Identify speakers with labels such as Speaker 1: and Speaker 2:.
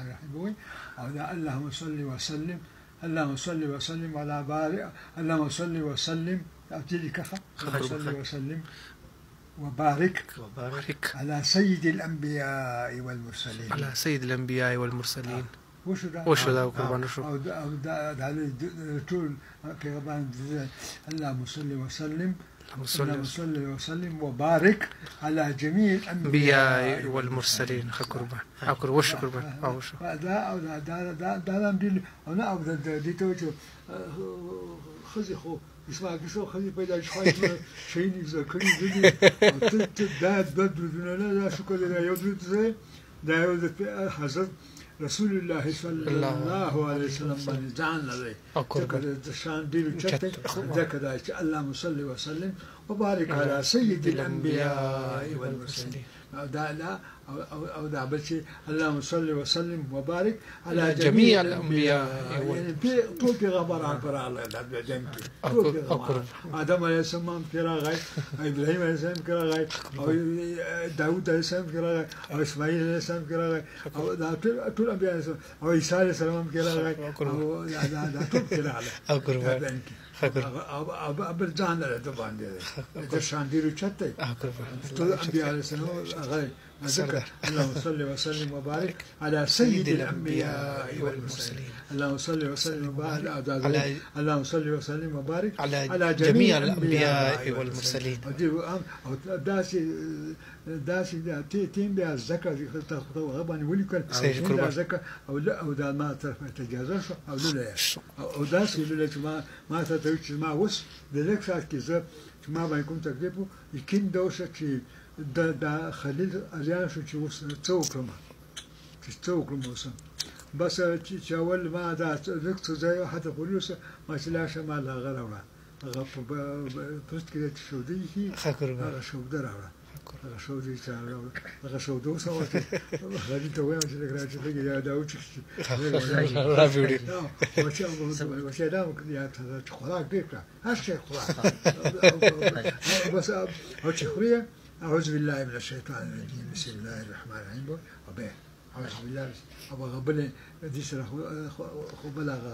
Speaker 1: الرحمن الرحيم أو اللهم صل وسلم اللهم صل وسلم على بارئ اللهم صل وسلم أبتدي كفى اللهم صل وسلم وبارك على سيد الأنبياء والمرسلين
Speaker 2: على سيد الأنبياء والمرسلين
Speaker 1: وشو
Speaker 2: ذا قربان وشو
Speaker 1: أو طول في اللهم صل وسلم اللهم صل وسلم وبارك على جميع الأنبياء
Speaker 2: والمرسلين قربان أكر وش قربان وشو
Speaker 1: دا دي أنا أبدا دي توجه خزي خو اسمع كيسو خزي بيدا شوي شيء يذكرني دي دا لا شكر لا يودي زي دا يودي حضرت رسول الله صلى الله عليه وسلم جعلنا ذي شان ديرو شتى ذكر اللهم صل وسلم وبارك على سيد الأنبياء والمرسلين أو دا بلشي اللهم صل وسلم وبارك على جميع الأنبياء يعني طول في غبر عن فرع الله آدم عليه السلام كرا غاي إبراهيم عليه السلام كرا غاي أو داود عليه السلام كرا غاي أو إسماعيل عليه السلام كرا غاي أو دا طول أنبياء السلام أو عيسى عليه السلام كرا غاي أو دا طول كرا على أبل جانا طبعا ده شان ديرو شتى طول أنبياء عليه السلام غاي اللهم صل وسلم وبارك على سيد الأنبياء والمرسلين اللهم صل وسلم وبارك اللهم صل وسلم وبارك على جميع الأنبياء والمرسلين داسي تيم بها الزكاة غبان ولي كان سيد زكاة أو لا أو دا ما تجازش أو لا أو داسي لا ما تتوجه ما وس ذلك ساعة كذا ما بيكون تكذبه يمكن دوشة شيء دا خليل أليان شو تشوف تسوق وصل بس تشاول ما دا ذكت زي حتى بوليس ما تلاش ما لا غلورة غف بس كده تشودي هي شو درا شو دي تعالوا شو دوسة خليل توين عشان كراش تيجي يا داوود
Speaker 2: لا فيوري
Speaker 1: وش دام يا خلاك بيكرا هالشيء خلاك بس هالشيء خليه أعوذ بالله من الشيطان الرجيم بسم الله الرحمن الرحيم أعوذ بالله أبغى قبل دي سر خو بلغ